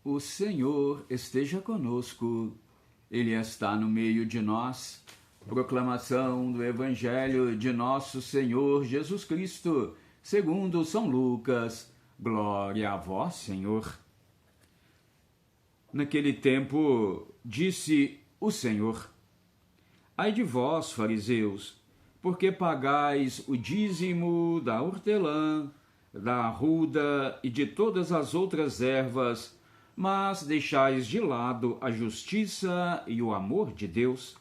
O Senhor esteja conosco, Ele está no meio de nós. Proclamação do Evangelho de nosso Senhor Jesus Cristo, segundo São Lucas. Glória a vós, Senhor. Naquele tempo, disse o Senhor: Ai de vós, fariseus, porque pagais o dízimo da hortelã, da arruda e de todas as outras ervas, mas deixais de lado a justiça e o amor de Deus.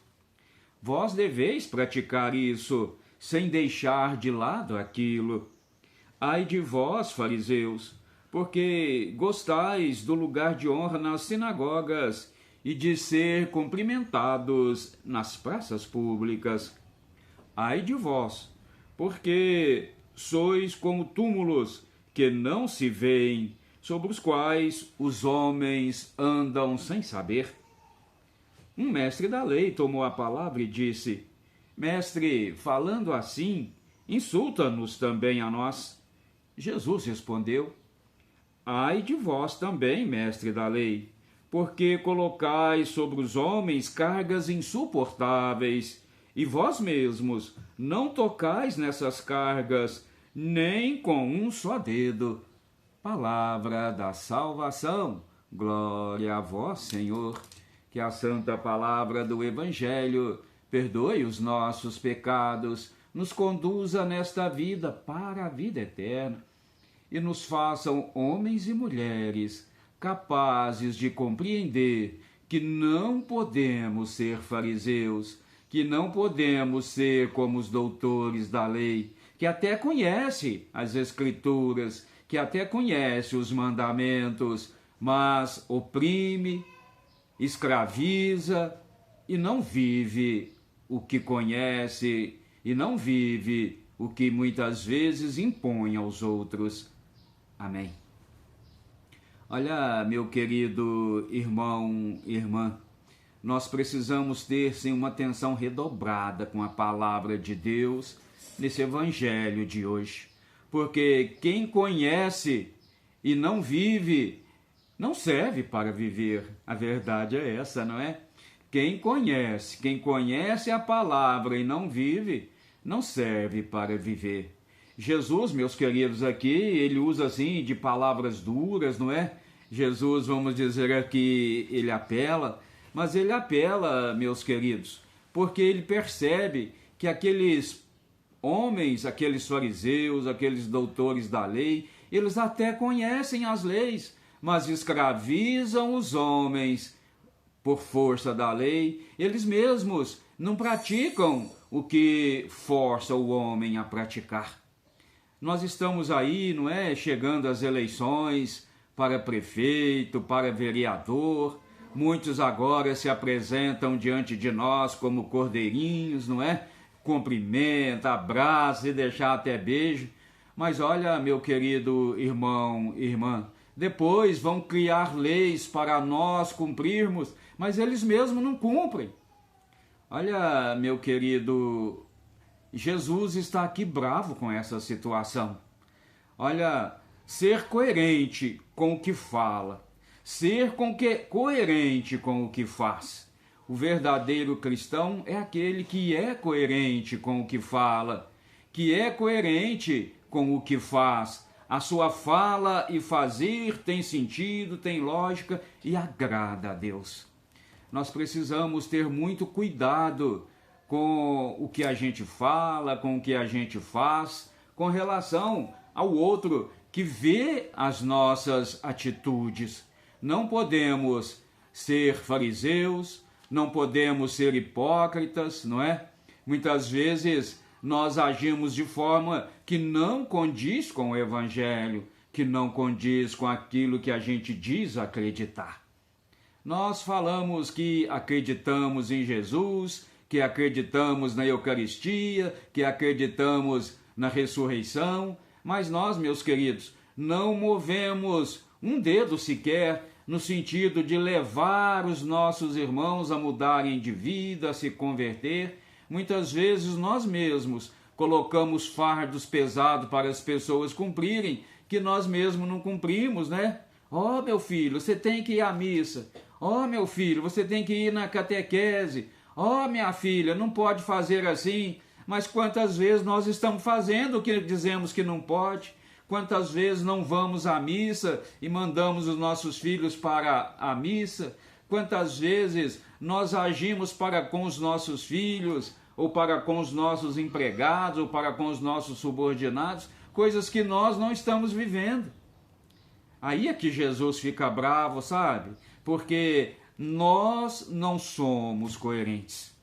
Vós deveis praticar isso, sem deixar de lado aquilo. Ai de vós, fariseus, porque gostais do lugar de honra nas sinagogas e de ser cumprimentados nas praças públicas. Ai de vós, porque sois como túmulos que não se veem, sobre os quais os homens andam sem saber. Um mestre da lei tomou a palavra e disse: Mestre, falando assim, insulta-nos também a nós. Jesus respondeu: Ai de vós também, mestre da lei, porque colocais sobre os homens cargas insuportáveis, e vós mesmos não tocais nessas cargas, nem com um só dedo. Palavra da salvação. Glória a vós, Senhor. Que a santa palavra do Evangelho perdoe os nossos pecados, nos conduza nesta vida para a vida eterna e nos façam homens e mulheres capazes de compreender que não podemos ser fariseus, que não podemos ser como os doutores da lei, que até conhece as Escrituras, que até conhece os mandamentos, mas oprime, escraviza e não vive o que conhece e não vive o que muitas vezes impõe aos outros. Amém. Olha, meu querido irmão e irmã, nós precisamos ter sim uma atenção redobrada com a palavra de Deus nesse Evangelho de hoje. Porque quem conhece e não vive, não serve para viver. A verdade é essa, não é? Quem conhece a palavra e não vive, não serve para viver. Jesus, meus queridos, aqui, ele usa assim de palavras duras, não é? Jesus, vamos dizer aqui, ele apela, mas ele apela, meus queridos, porque ele percebe que aqueles homens, aqueles fariseus, aqueles doutores da lei, eles até conhecem as leis, mas escravizam os homens por força da lei. Eles mesmos não praticam o que força o homem a praticar. Nós estamos aí, não é, chegando às eleições para prefeito, para vereador. Muitos agora se apresentam diante de nós como cordeirinhos, não é? Cumprimenta, abraça e deixa até beijo. Mas olha, meu querido irmão e irmã, depois vão criar leis para nós cumprirmos, mas eles mesmos não cumprem. Olha, meu querido, Jesus está aqui bravo com essa situação. Olha, ser coerente com o que fala, ser coerente com o que faz. O verdadeiro cristão é aquele que é coerente com o que fala, que é coerente com o que faz. A sua fala e fazer tem sentido, tem lógica e agrada a Deus. Nós precisamos ter muito cuidado com o que a gente fala, com o que a gente faz, com relação ao outro que vê as nossas atitudes. Não podemos ser fariseus, não podemos ser hipócritas, não é? Muitas vezes nós agimos de forma que não condiz com o Evangelho, que não condiz com aquilo que a gente diz acreditar. Nós falamos que acreditamos em Jesus, que acreditamos na Eucaristia, que acreditamos na ressurreição, mas nós, meus queridos, não movemos um dedo sequer no sentido de levar os nossos irmãos a mudarem de vida, a se converter. Muitas vezes nós mesmos colocamos fardos pesados para as pessoas cumprirem, que nós mesmos não cumprimos, né? Ó, meu filho, você tem que ir à missa. Ó, meu filho, você tem que ir na catequese. Ó, minha filha, não pode fazer assim. Mas quantas vezes nós estamos fazendo o que dizemos que não pode? Quantas vezes não vamos à missa e mandamos os nossos filhos para a missa? Quantas vezes nós agimos para com os nossos filhos, ou para com os nossos empregados, ou para com os nossos subordinados, coisas que nós não estamos vivendo. Aí é que Jesus fica bravo, sabe? Porque nós não somos coerentes.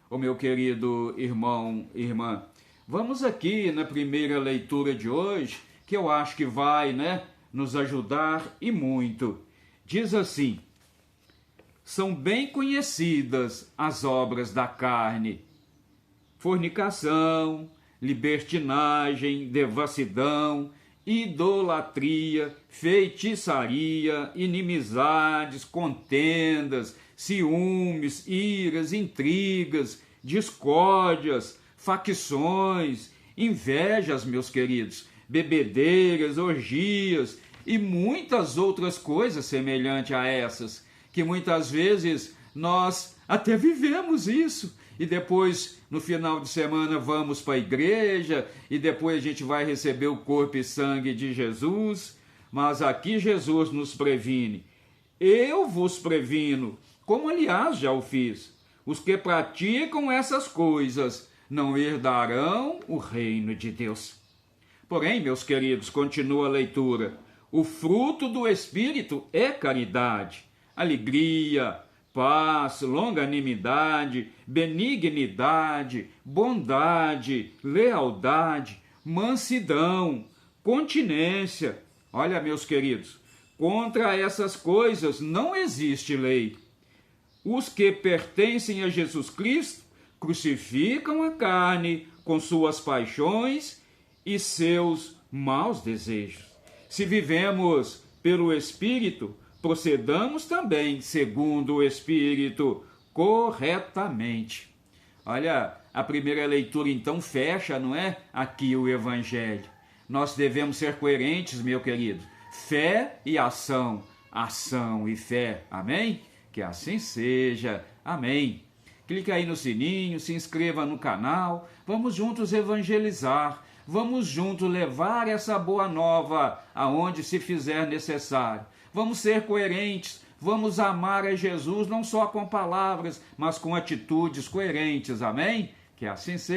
Ô meu querido irmão, irmã, vamos aqui na primeira leitura de hoje, que eu acho que vai, nos ajudar e muito. Diz assim: são bem conhecidas as obras da carne: fornicação, libertinagem, devassidão, idolatria, feitiçaria, inimizades, contendas, ciúmes, iras, intrigas, discórdias, facções, invejas, meus queridos, bebedeiras, orgias e muitas outras coisas semelhantes a essas, que muitas vezes nós até vivemos isso. E depois, no final de semana, vamos para a igreja, e depois a gente vai receber o corpo e sangue de Jesus. Mas aqui Jesus nos previne: eu vos previno, como aliás já o fiz. Os que praticam essas coisas não herdarão o reino de Deus. Porém, meus queridos, continua a leitura: o fruto do Espírito é caridade, alegria, paz, longanimidade, benignidade, bondade, lealdade, mansidão, continência. Olha, meus queridos, contra essas coisas não existe lei. Os que pertencem a Jesus Cristo crucificam a carne com suas paixões e seus maus desejos. Se vivemos pelo Espírito, procedamos também segundo o Espírito, corretamente. Olha, a primeira leitura então fecha, não é? Aqui o Evangelho. Nós devemos ser coerentes, meu querido. Fé e ação, ação e fé. Amém? Que assim seja. Amém. Clique aí no sininho, se inscreva no canal. Vamos juntos evangelizar. Vamos juntos levar essa boa nova aonde se fizer necessário. Vamos ser coerentes, vamos amar a Jesus não só com palavras, mas com atitudes coerentes. Amém? Que assim seja.